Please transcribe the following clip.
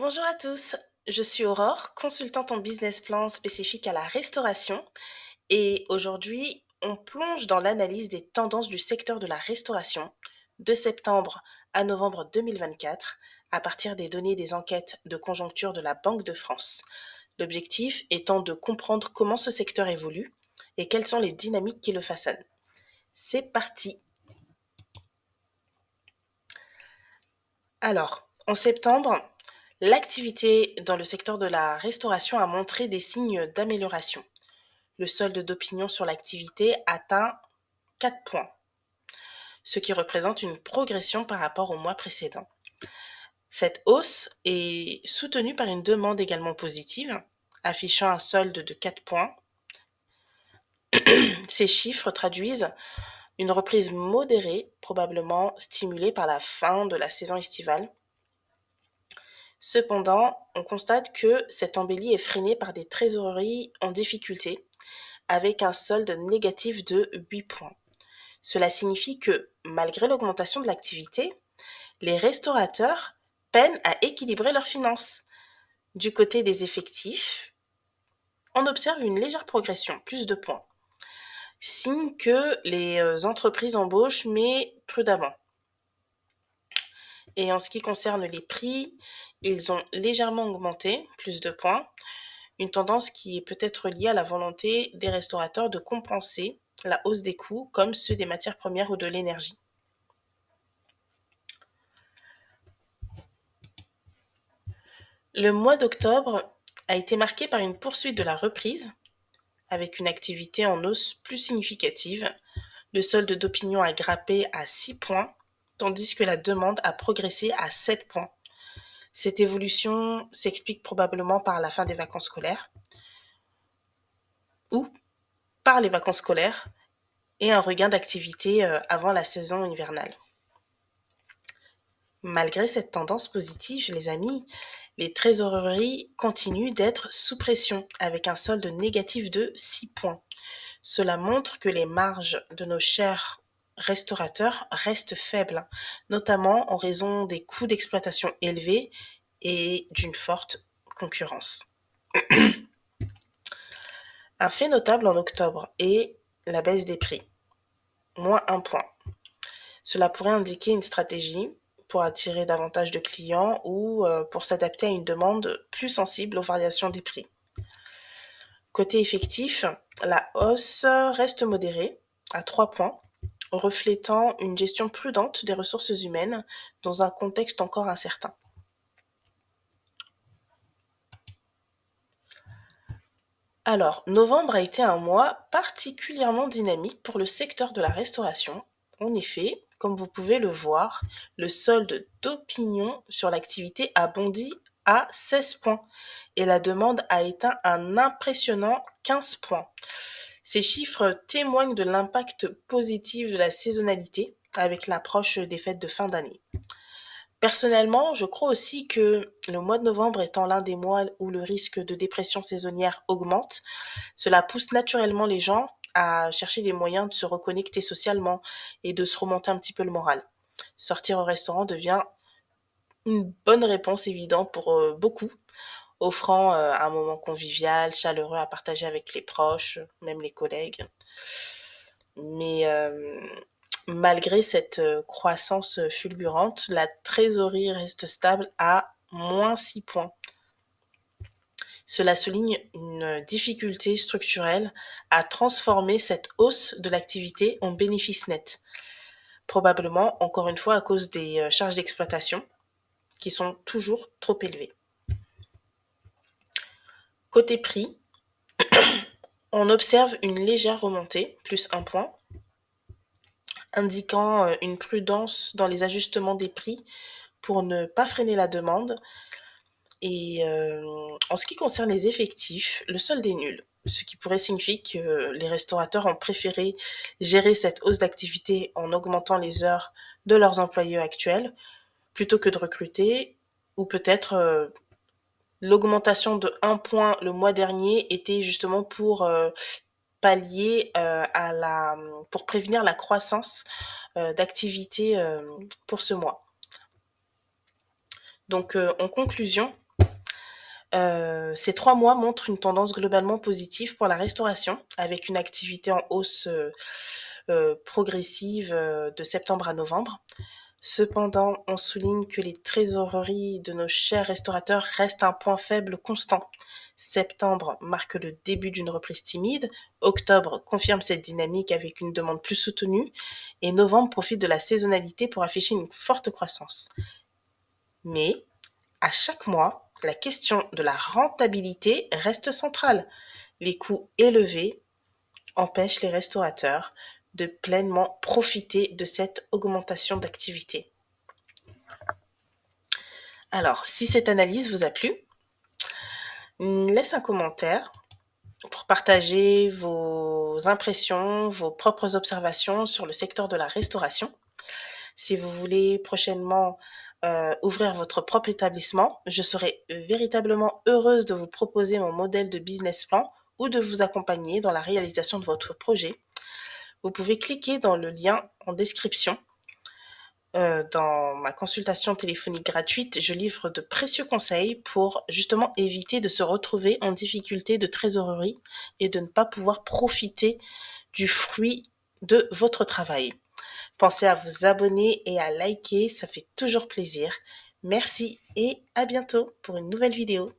Bonjour à tous, je suis Aurore, consultante en business plan spécifique à la restauration et aujourd'hui on plonge dans l'analyse des tendances du secteur de la restauration de septembre à novembre 2024 à partir des données des enquêtes de conjoncture de la Banque de France. L'objectif étant de comprendre comment ce secteur évolue et quelles sont les dynamiques qui le façonnent. C'est parti. Alors, en septembre, l'activité dans le secteur de la restauration a montré des signes d'amélioration. Le solde d'opinion sur l'activité atteint 4 points, ce qui représente une progression par rapport au mois précédent. Cette hausse est soutenue par une demande également positive, affichant un solde de 4 points. Ces chiffres traduisent une reprise modérée, probablement stimulée par la fin de la saison estivale. Cependant, on constate que cette embellie est freinée par des trésoreries en difficulté, avec un solde négatif de 8 points. Cela signifie que, malgré l'augmentation de l'activité, les restaurateurs peinent à équilibrer leurs finances. Du côté des effectifs, on observe une légère progression, plus de points. Signe que les entreprises embauchent, mais prudemment. Et en ce qui concerne les prix, ils ont légèrement augmenté, plus de points. Une tendance qui est peut-être liée à la volonté des restaurateurs de compenser la hausse des coûts, comme ceux des matières premières ou de l'énergie. Le mois d'octobre a été marqué par une poursuite de la reprise, avec une activité en hausse plus significative. Le solde d'opinion a grimpé à 6 points, tandis que la demande a progressé à 7 points. Cette évolution s'explique probablement par la fin des vacances scolaires ou par les vacances scolaires et un regain d'activité avant la saison hivernale. Malgré cette tendance positive, les amis, les trésoreries continuent d'être sous pression avec un solde négatif de 6 points. Cela montre que les marges de nos chers restaurateurs restent faibles, notamment en raison des coûts d'exploitation élevés et d'une forte concurrence. Un fait notable en octobre est la baisse des prix, moins 1 point. Cela pourrait indiquer une stratégie pour attirer davantage de clients ou pour s'adapter à une demande plus sensible aux variations des prix. Côté effectif, la hausse reste modérée à 3 points, reflétant une gestion prudente des ressources humaines dans un contexte encore incertain. Alors, novembre a été un mois particulièrement dynamique pour le secteur de la restauration. En effet, comme vous pouvez le voir, le solde d'opinion sur l'activité a bondi à 16 points et la demande a atteint un impressionnant 15 points. Ces chiffres témoignent de l'impact positif de la saisonnalité avec l'approche des fêtes de fin d'année. Personnellement, je crois aussi que le mois de novembre étant l'un des mois où le risque de dépression saisonnière augmente, cela pousse naturellement les gens à chercher des moyens de se reconnecter socialement et de se remonter un petit peu le moral. Sortir au restaurant devient une bonne réponse évidente pour beaucoup, offrant un moment convivial, chaleureux à partager avec les proches, même les collègues. Mais malgré cette croissance fulgurante, la trésorerie reste stable à moins 6 points. Cela souligne une difficulté structurelle à transformer cette hausse de l'activité en bénéfice net. Probablement, encore une fois, à cause des charges d'exploitation qui sont toujours trop élevées. Côté prix, on observe une légère remontée, plus 1 point, indiquant une prudence dans les ajustements des prix pour ne pas freiner la demande. Et en ce qui concerne les effectifs, le solde est nul, ce qui pourrait signifier que les restaurateurs ont préféré gérer cette hausse d'activité en augmentant les heures de leurs employés actuels plutôt que de recruter, ou peut-être l'augmentation de 1 point le mois dernier était justement pour pallier pour prévenir la croissance d'activité pour ce mois. Donc en conclusion, Ces 3 mois montrent une tendance globalement positive pour la restauration, avec une activité en hausse progressive de septembre à novembre. Cependant, on souligne que les trésoreries de nos chers restaurateurs restent un point faible constant. Septembre marque le début d'une reprise timide, octobre confirme cette dynamique avec une demande plus soutenue, et novembre profite de la saisonnalité pour afficher une forte croissance. Mais, à chaque mois, la question de la rentabilité reste centrale. Les coûts élevés empêchent les restaurateurs de pleinement profiter de cette augmentation d'activité. Alors, si cette analyse vous a plu, laisse un commentaire pour partager vos impressions, vos propres observations sur le secteur de la restauration. Si vous voulez prochainement ouvrir votre propre établissement, je serai véritablement heureuse de vous proposer mon modèle de business plan ou de vous accompagner dans la réalisation de votre projet. Vous pouvez cliquer dans le lien en description. Dans ma consultation téléphonique gratuite, je livre de précieux conseils pour justement éviter de se retrouver en difficulté de trésorerie et de ne pas pouvoir profiter du fruit de votre travail. Pensez à vous abonner et à liker, ça fait toujours plaisir. Merci et à bientôt pour une nouvelle vidéo.